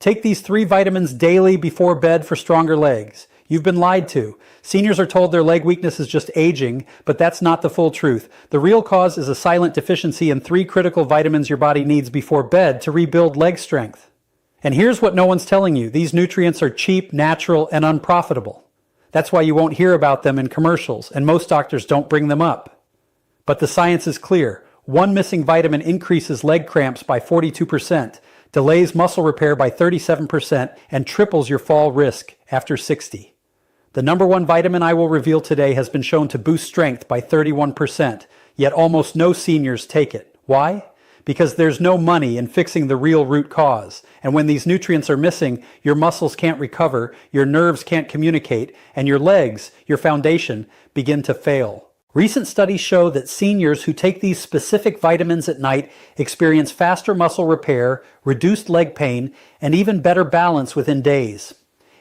Take these 3 vitamins daily before bed for stronger legs. You've been lied to. Seniors are told their leg weakness is just aging, but that's not the full truth. The real cause is a silent deficiency in 3 critical vitamins your body needs before bed to rebuild leg strength. And here's what no one's telling you. These nutrients are cheap, natural, and unprofitable. That's why you won't hear about them in commercials, and most doctors don't bring them up. But the science is clear. 1 missing vitamin increases leg cramps by 42%, delays muscle repair by 37%, and triples your fall risk after 60. The number 1 vitamin I will reveal today has been shown to boost strength by 31%, yet almost no seniors take it. Why? Because there's no money in fixing the real root cause. And when these nutrients are missing, your muscles can't recover, your nerves can't communicate, and your legs, your foundation, begin to fail. Recent studies show that seniors who take these specific vitamins at night experience faster muscle repair, reduced leg pain, and even better balance within days.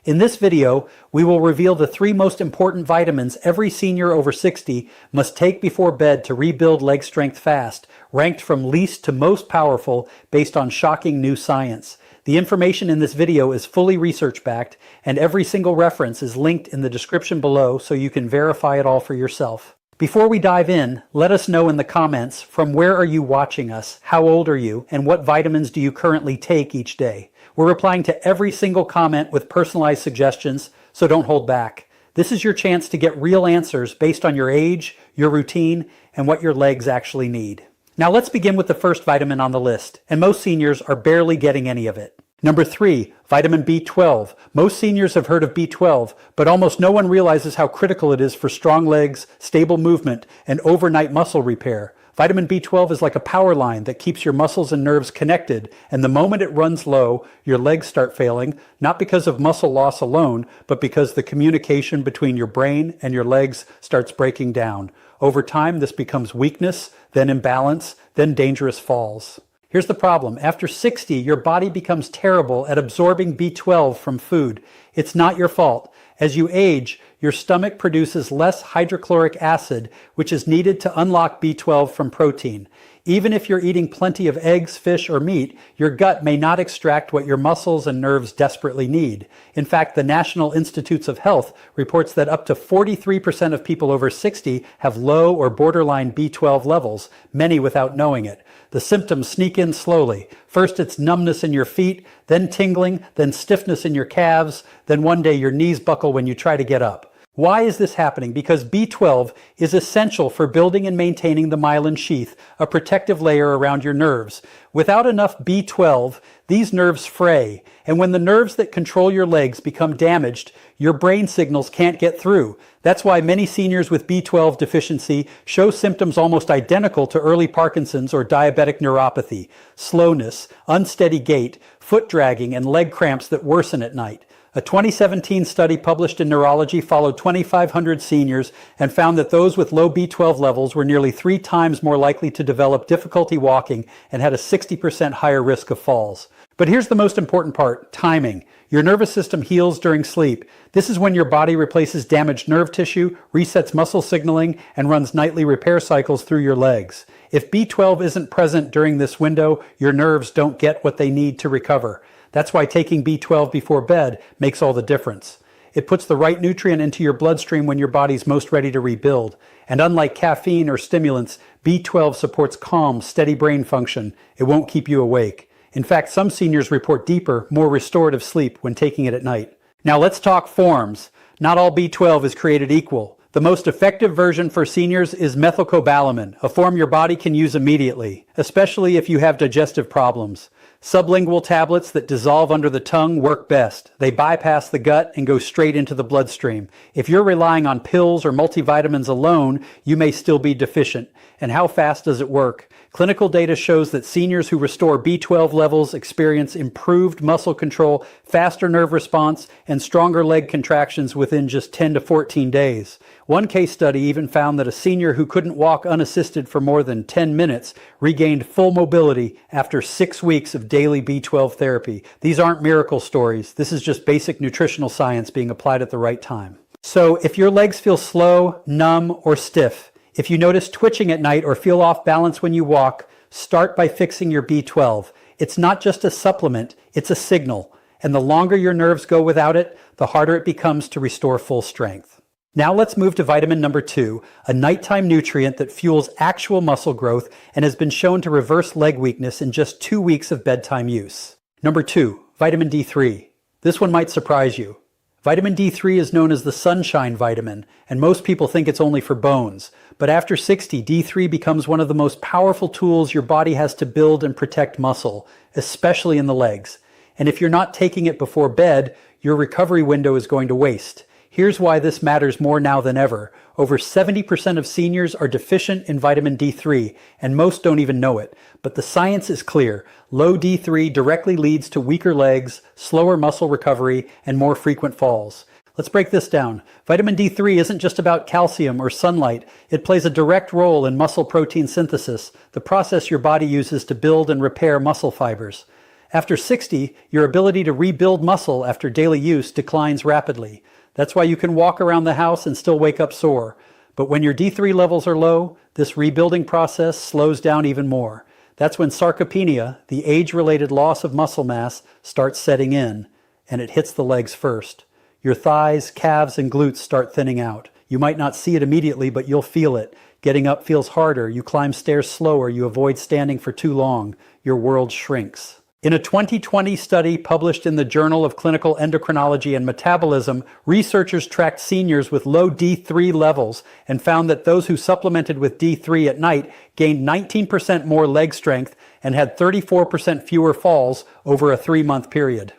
In this video, we will reveal the 3 most important vitamins every senior over 60 must take before bed to rebuild leg strength fast, ranked from least to most powerful based on shocking new science. The information in this video is fully research-backed, and every single reference is linked in the description below so you can verify it all for yourself. Before we dive in, let us know in the comments from where are you watching us, how old are you, and what vitamins do you currently take each day. We're replying to every single comment with personalized suggestions, so don't hold back. This is your chance to get real answers based on your age, your routine, and what your legs actually need. Now let's begin with the first vitamin on the list, and most seniors are barely getting any of it. Number 3, vitamin B12. Most seniors have heard of B12, but almost no one realizes how critical it is for strong legs, stable movement, and overnight muscle repair. Vitamin B12 is like a power line that keeps your muscles and nerves connected, and the moment it runs low, your legs start failing, not because of muscle loss alone, but because the communication between your brain and your legs starts breaking down. Over time, this becomes weakness, then imbalance, then dangerous falls. Here's the problem. After 60, your body becomes terrible at absorbing B12 from food. It's not your fault. As you age, your stomach produces less hydrochloric acid, which is needed to unlock B12 from protein. Even if you're eating plenty of eggs, fish, or meat, your gut may not extract what your muscles and nerves desperately need. In fact, the National Institutes of Health reports that up to 43% of people over 60 have low or borderline B12 levels, many without knowing it. The symptoms sneak in slowly. First, it's numbness in your feet, then tingling, then stiffness in your calves, then one day your knees buckle when you try to get up. Why is this happening? Because B12 is essential for building and maintaining the myelin sheath, a protective layer around your nerves. Without enough B12, these nerves fray, and when the nerves that control your legs become damaged, your brain signals can't get through. That's why many seniors with B12 deficiency show symptoms almost identical to early Parkinson's or diabetic neuropathy: slowness, unsteady gait, foot dragging, and leg cramps that worsen at night. A 2017 study published in Neurology followed 2,500 seniors and found that those with low B12 levels were nearly 3 times more likely to develop difficulty walking and had a 60% higher risk of falls. But here's the most important part: timing. Your nervous system heals during sleep. This is when your body replaces damaged nerve tissue, resets muscle signaling, and runs nightly repair cycles through your legs. If B12 isn't present during this window, your nerves don't get what they need to recover. That's why taking B12 before bed makes all the difference. It puts the right nutrient into your bloodstream when your body's most ready to rebuild. And unlike caffeine or stimulants, B12 supports calm, steady brain function. It won't keep you awake. In fact, some seniors report deeper, more restorative sleep when taking it at night. Now let's talk forms. Not all B12 is created equal. The most effective version for seniors is methylcobalamin, a form your body can use immediately, especially if you have digestive problems. Sublingual tablets that dissolve under the tongue work best. They bypass the gut and go straight into the bloodstream. If you're relying on pills or multivitamins alone, you may still be deficient. And how fast does it work? Clinical data shows that seniors who restore B12 levels experience improved muscle control, faster nerve response, and stronger leg contractions within just 10 to 14 days. One case study even found that a senior who couldn't walk unassisted for more than 10 minutes regained full mobility after 6 weeks of daily B12 therapy. These aren't miracle stories. This is just basic nutritional science being applied at the right time. So if your legs feel slow, numb, or stiff, if you notice twitching at night or feel off balance when you walk, start by fixing your B12. It's not just a supplement, it's a signal. and the longer your nerves go without it, the harder it becomes to restore full strength. Now let's move to vitamin number 2, a nighttime nutrient that fuels actual muscle growth and has been shown to reverse leg weakness in just 2 weeks of bedtime use. Number 2, vitamin D3. This one might surprise you. Vitamin D3 is known as the sunshine vitamin, and most people think it's only for bones. But after 60, D3 becomes one of the most powerful tools your body has to build and protect muscle, especially in the legs. And if you're not taking it before bed, your recovery window is going to waste. Here's why this matters more now than ever. Over 70% of seniors are deficient in vitamin D3, and most don't even know it. But the science is clear. Low D3 directly leads to weaker legs, slower muscle recovery, and more frequent falls. Let's break this down. Vitamin D3 isn't just about calcium or sunlight. It plays a direct role in muscle protein synthesis, the process your body uses to build and repair muscle fibers. After 60, your ability to rebuild muscle after daily use declines rapidly. That's why you can walk around the house and still wake up sore. But when your D3 levels are low, this rebuilding process slows down even more. That's when sarcopenia, the age-related loss of muscle mass, starts setting in, and it hits the legs first. Your thighs, calves, and glutes start thinning out. You might not see it immediately, but you'll feel it. Getting up feels harder, you climb stairs slower, you avoid standing for too long. Your world shrinks. In a 2020 study published in the Journal of Clinical Endocrinology and Metabolism, researchers tracked seniors with low D3 levels and found that those who supplemented with D3 at night gained 19% more leg strength and had 34% fewer falls over a 3-month period.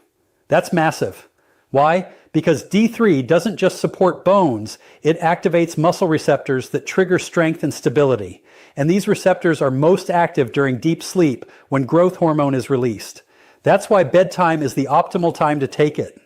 That's massive. Why? Because D3 doesn't just support bones, it activates muscle receptors that trigger strength and stability. And these receptors are most active during deep sleep when growth hormone is released. That's why bedtime is the optimal time to take it.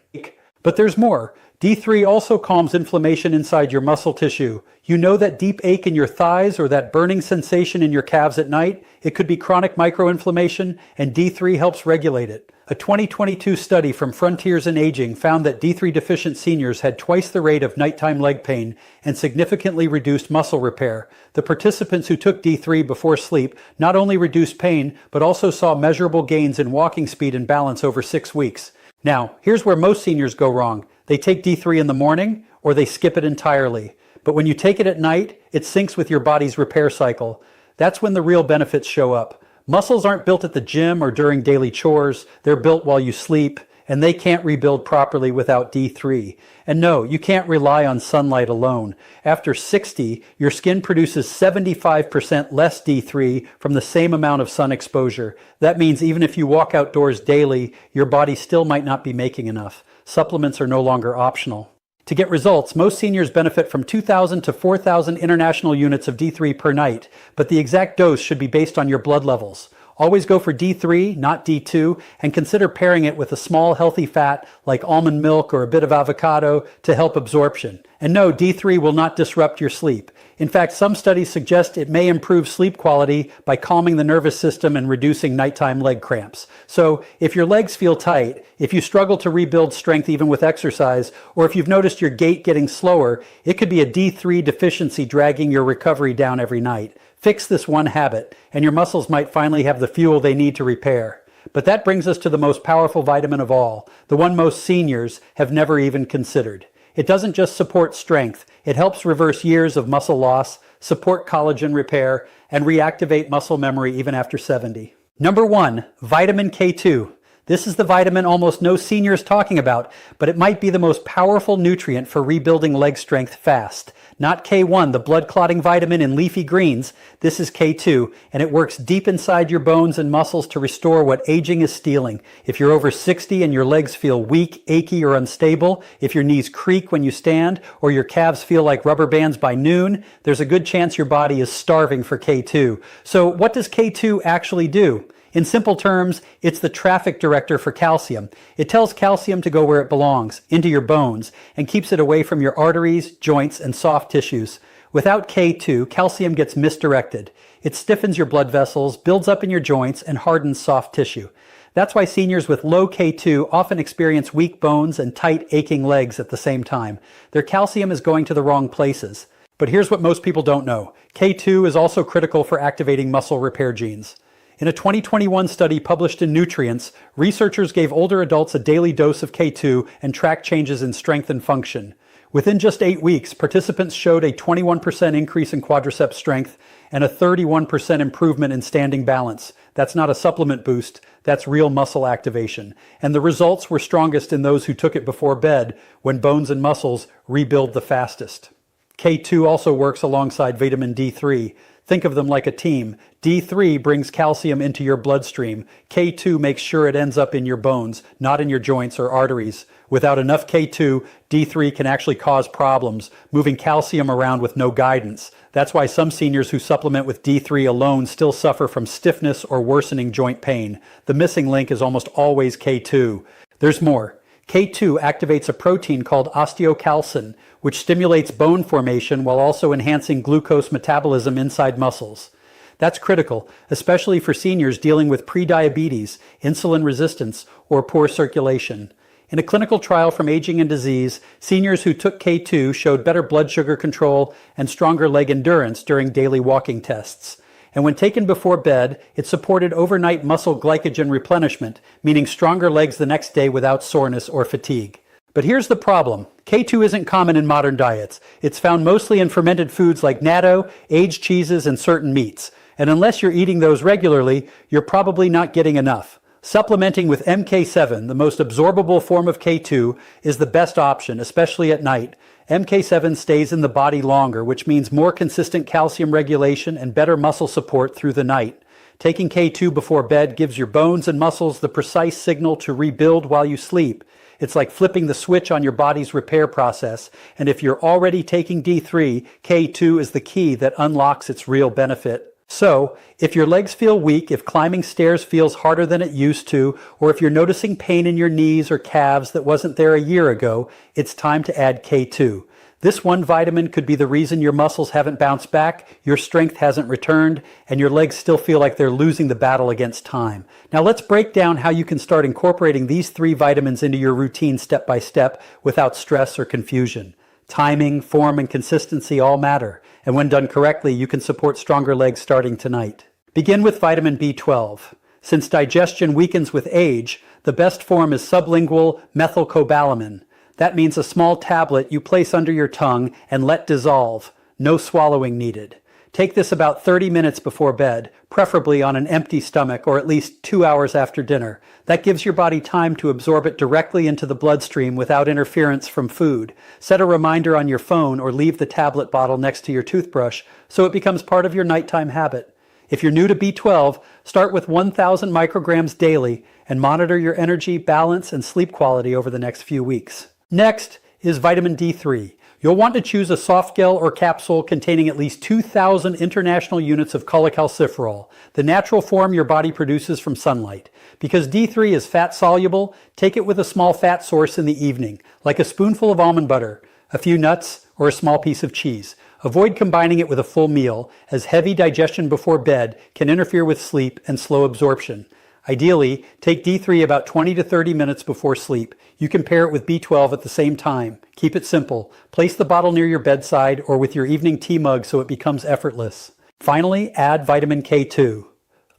But there's more. D3 also calms inflammation inside your muscle tissue. You know that deep ache in your thighs or that burning sensation in your calves at night? It could be chronic microinflammation, and D3 helps regulate it. A 2022 study from Frontiers in Aging found that D3 deficient seniors had twice the rate of nighttime leg pain and significantly reduced muscle repair. The participants who took D3 before sleep not only reduced pain, but also saw measurable gains in walking speed and balance over 6 weeks. Now, here's where most seniors go wrong. They take D3 in the morning, or they skip it entirely. But when you take it at night, it syncs with your body's repair cycle. That's when the real benefits show up. Muscles aren't built at the gym or during daily chores. They're built while you sleep, and they can't rebuild properly without D3. And no, you can't rely on sunlight alone. After 60, your skin produces 75% less D3 from the same amount of sun exposure. That means even if you walk outdoors daily, your body still might not be making enough. Supplements are no longer optional. To get results, most seniors benefit from 2,000 to 4,000 international units of D3 per night, but the exact dose should be based on your blood levels. Always go for D3, not D2, and consider pairing it with a small healthy fat like almond milk or a bit of avocado to help absorption. And no, D3 will not disrupt your sleep. In fact, some studies suggest it may improve sleep quality by calming the nervous system and reducing nighttime leg cramps. So if your legs feel tight, if you struggle to rebuild strength even with exercise, or if you've noticed your gait getting slower, it could be a D3 deficiency dragging your recovery down every night. Fix this one habit, and your muscles might finally have the fuel they need to repair. But that brings us to the most powerful vitamin of all, the one most seniors have never even considered. It doesn't just support strength, it helps reverse years of muscle loss, support collagen repair, and reactivate muscle memory even after 70. Number 1, vitamin K2. This is the vitamin almost no senior is talking about, but it might be the most powerful nutrient for rebuilding leg strength fast. Not K1, the blood-clotting vitamin in leafy greens. This is K2, and it works deep inside your bones and muscles to restore what aging is stealing. If you're over 60 and your legs feel weak, achy, or unstable, if your knees creak when you stand, or your calves feel like rubber bands by noon, there's a good chance your body is starving for K2. So what does K2 actually do? In simple terms, it's the traffic director for calcium. It tells calcium to go where it belongs, into your bones, and keeps it away from your arteries, joints, and soft tissues. Without K2, calcium gets misdirected. It stiffens your blood vessels, builds up in your joints, and hardens soft tissue. That's why seniors with low K2 often experience weak bones and tight, aching legs at the same time. Their calcium is going to the wrong places. But here's what most people don't know. K2 is also critical for activating muscle repair genes. In a 2021 study published in Nutrients, researchers gave older adults a daily dose of K2 and tracked changes in strength and function. Within just 8 weeks, participants showed a 21% increase in quadriceps strength and a 31% improvement in standing balance. That's not a supplement boost, that's real muscle activation. And the results were strongest in those who took it before bed, when bones and muscles rebuild the fastest. K2 also works alongside vitamin D3. Think of them like a team. D3 brings calcium into your bloodstream. K2 makes sure it ends up in your bones, not in your joints or arteries. Without enough K2, D3 can actually cause problems, moving calcium around with no guidance. That's why some seniors who supplement with D3 alone still suffer from stiffness or worsening joint pain. The missing link is almost always K2. There's more. K2 activates a protein called osteocalcin, which stimulates bone formation while also enhancing glucose metabolism inside muscles. That's critical, especially for seniors dealing with prediabetes, insulin resistance, or poor circulation. In a clinical trial from Aging and Disease, seniors who took K2 showed better blood sugar control and stronger leg endurance during daily walking tests. And when taken before bed, it supported overnight muscle glycogen replenishment, meaning stronger legs the next day without soreness or fatigue. But here's the problem. K2 isn't common in modern diets. It's found mostly in fermented foods like natto, aged cheeses, and certain meats. And unless you're eating those regularly, you're probably not getting enough. Supplementing with MK7, the most absorbable form of K2, is the best option, especially at night. MK7 stays in the body longer, which means more consistent calcium regulation and better muscle support through the night. Taking K2 before bed gives your bones and muscles the precise signal to rebuild while you sleep. It's like flipping the switch on your body's repair process, and if you're already taking D3, K2 is the key that unlocks its real benefit. So, if your legs feel weak, if climbing stairs feels harder than it used to, or if you're noticing pain in your knees or calves that wasn't there a year ago, it's time to add K2. This one vitamin could be the reason your muscles haven't bounced back, your strength hasn't returned, and your legs still feel like they're losing the battle against time. Now let's break down how you can start incorporating these 3 vitamins into your routine step by step without stress or confusion. Timing, form, and consistency all matter. And when done correctly, you can support stronger legs starting tonight. Begin with vitamin B12. Since digestion weakens with age, the best form is sublingual methylcobalamin. That means a small tablet you place under your tongue and let dissolve. No swallowing needed. Take this about 30 minutes before bed, preferably on an empty stomach or at least 2 hours after dinner. That gives your body time to absorb it directly into the bloodstream without interference from food. Set a reminder on your phone or leave the tablet bottle next to your toothbrush so it becomes part of your nighttime habit. If you're new to B12, start with 1,000 micrograms daily and monitor your energy, balance, and sleep quality over the next few weeks. Next is vitamin D3. You'll want to choose a soft gel or capsule containing at least 2,000 international units of cholecalciferol, the natural form your body produces from sunlight. Because D3 is fat soluble, take it with a small fat source in the evening, like a spoonful of almond butter, a few nuts, or a small piece of cheese. Avoid combining it with a full meal, as heavy digestion before bed can interfere with sleep and slow absorption. Ideally, take D3 about 20 to 30 minutes before sleep. You can pair it with B12 at the same time. Keep it simple. Place the bottle near your bedside or with your evening tea mug so it becomes effortless. Finally, add vitamin K2.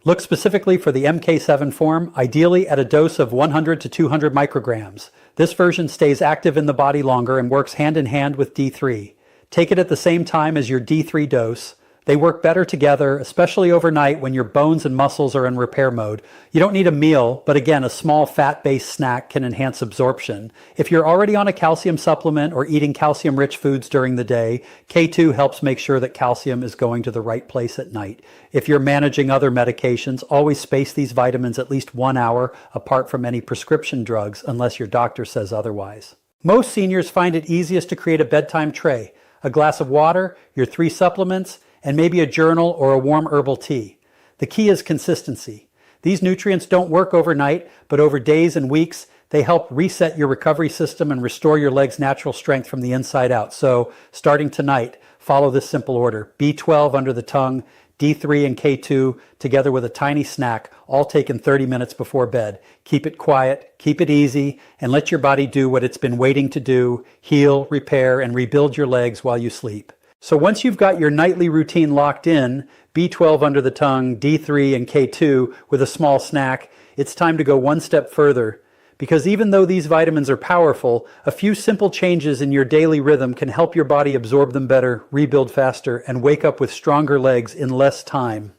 Look specifically for the MK7 form, ideally at a dose of 100 to 200 micrograms. This version stays active in the body longer and works hand in hand with D3. Take it at the same time as your D3 dose. They work better together, especially overnight when your bones and muscles are in repair mode. You don't need a meal, but again, a small fat-based snack can enhance absorption. If you're already on a calcium supplement or eating calcium-rich foods during the day, K2 helps make sure that calcium is going to the right place at night. If you're managing other medications, always space these vitamins at least 1 hour apart from any prescription drugs, unless your doctor says otherwise. Most seniors find it easiest to create a bedtime tray. A glass of water, your 3 supplements, and maybe a journal or a warm herbal tea. The key is consistency. These nutrients don't work overnight, but over days and weeks, they help reset your recovery system and restore your leg's natural strength from the inside out. So, starting tonight, follow this simple order. B12 under the tongue, D3 and K2 together with a tiny snack, all taken 30 minutes before bed. Keep it quiet, keep it easy, and let your body do what it's been waiting to do: heal, repair, and rebuild your legs while you sleep. So once you've got your nightly routine locked in, B12 under the tongue, D3 and K2 with a small snack, it's time to go one step further. Because even though these vitamins are powerful, a few simple changes in your daily rhythm can help your body absorb them better, rebuild faster, and wake up with stronger legs in less time.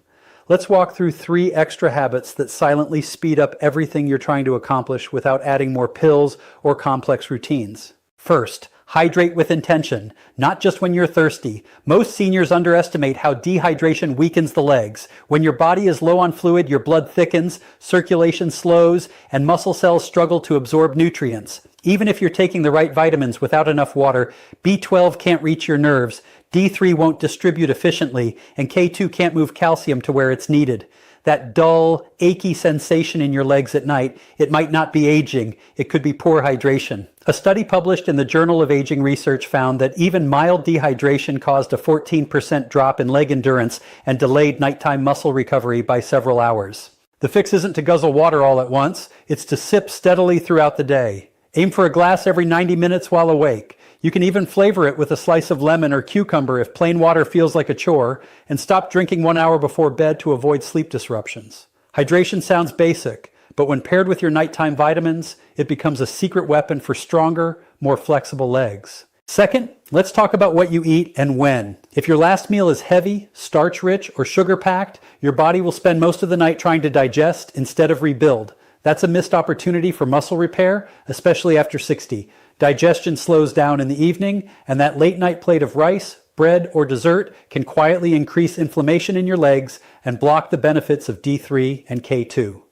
Let's walk through 3 extra habits that silently speed up everything you're trying to accomplish without adding more pills or complex routines. First, hydrate with intention, not just when you're thirsty. Most seniors underestimate how dehydration weakens the legs. When your body is low on fluid, your blood thickens, circulation slows, and muscle cells struggle to absorb nutrients. Even if you're taking the right vitamins without enough water, B12 can't reach your nerves, D3 won't distribute efficiently, and K2 can't move calcium to where it's needed. That dull, achy sensation in your legs at night, it might not be aging, it could be poor hydration. A study published in the Journal of Aging Research found that even mild dehydration caused a 14% drop in leg endurance and delayed nighttime muscle recovery by several hours. The fix isn't to guzzle water all at once, it's to sip steadily throughout the day. Aim for a glass every 90 minutes while awake. You can even flavor it with a slice of lemon or cucumber if plain water feels like a chore, and stop drinking 1 hour before bed to avoid sleep disruptions. Hydration sounds basic, but when paired with your nighttime vitamins, it becomes a secret weapon for stronger, more flexible legs. Second, let's talk about what you eat and when. If your last meal is heavy, starch-rich, or sugar-packed, your body will spend most of the night trying to digest instead of rebuild. That's a missed opportunity for muscle repair, especially after 60. Digestion slows down in the evening, and that late-night plate of rice, bread, or dessert can quietly increase inflammation in your legs and block the benefits of D3 and K2.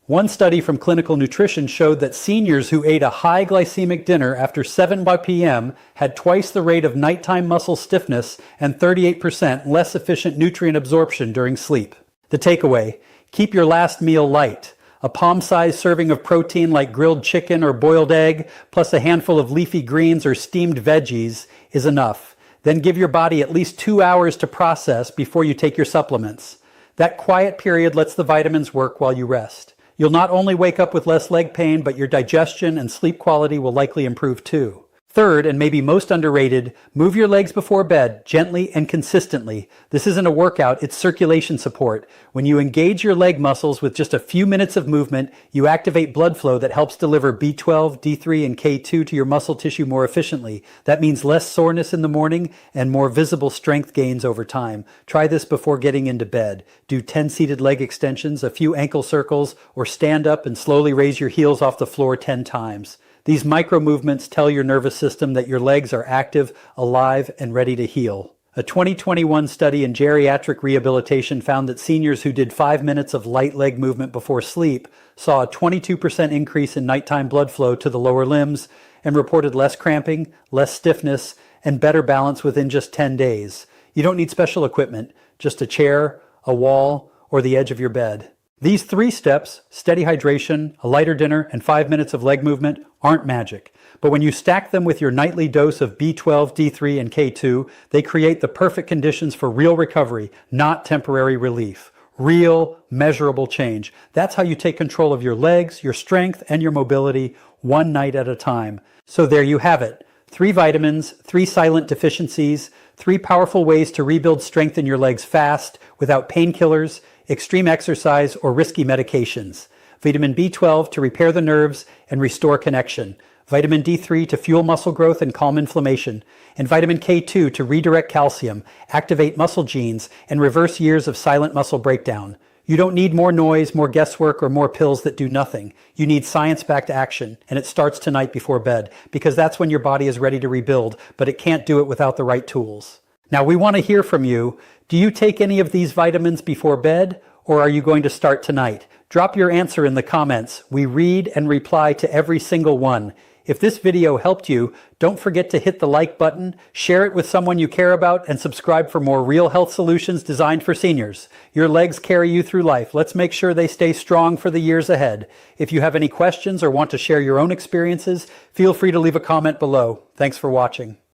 One study from clinical nutrition showed that seniors who ate a high glycemic dinner after 7 p.m. had twice the rate of nighttime muscle stiffness and 38% less efficient nutrient absorption during sleep. The takeaway: keep your last meal light. A palm-sized serving of protein like grilled chicken or boiled egg, plus a handful of leafy greens or steamed veggies is enough. Then give your body at least 2 hours to process before you take your supplements. That quiet period lets the vitamins work while you rest. You'll not only wake up with less leg pain, but your digestion and sleep quality will likely improve too. Third, and maybe most underrated, move your legs before bed, gently and consistently. This isn't a workout, it's circulation support. When you engage your leg muscles with just a few minutes of movement, you activate blood flow that helps deliver B12, D3, and K2 to your muscle tissue more efficiently. That means less soreness in the morning and more visible strength gains over time. Try this before getting into bed. Do 10 seated leg extensions, a few ankle circles, or stand up and slowly raise your heels off the floor 10 times. These micro movements tell your nervous system that your legs are active, alive, and ready to heal. A 2021 study in geriatric rehabilitation found that seniors who did 5 minutes of light leg movement before sleep saw a 22% increase in nighttime blood flow to the lower limbs and reported less cramping, less stiffness, and better balance within just 10 days. You don't need special equipment, just a chair, a wall, or the edge of your bed. These 3 steps, steady hydration, a lighter dinner, and 5 minutes of leg movement, aren't magic. But when you stack them with your nightly dose of B12, D3, and K2, they create the perfect conditions for real recovery, not temporary relief. Real, measurable change. That's how you take control of your legs, your strength, and your mobility one night at a time. So there you have it. 3 vitamins, 3 silent deficiencies, 3 powerful ways to rebuild strength in your legs fast, without painkillers, extreme exercise, or risky medications. Vitamin B12 to repair the nerves and restore connection. Vitamin D3 to fuel muscle growth and calm inflammation. And vitamin K2 to redirect calcium, activate muscle genes, and reverse years of silent muscle breakdown. You don't need more noise, more guesswork, or more pills that do nothing. You need science-backed action, and it starts tonight before bed, because that's when your body is ready to rebuild, but it can't do it without the right tools. Now, we want to hear from you. Do you take any of these vitamins before bed, or are you going to start tonight? Drop your answer in the comments. We read and reply to every single one. If this video helped you, don't forget to hit the like button, share it with someone you care about, and subscribe for more real health solutions designed for seniors. Your legs carry you through life. Let's make sure they stay strong for the years ahead. If you have any questions or want to share your own experiences, feel free to leave a comment below. Thanks for watching.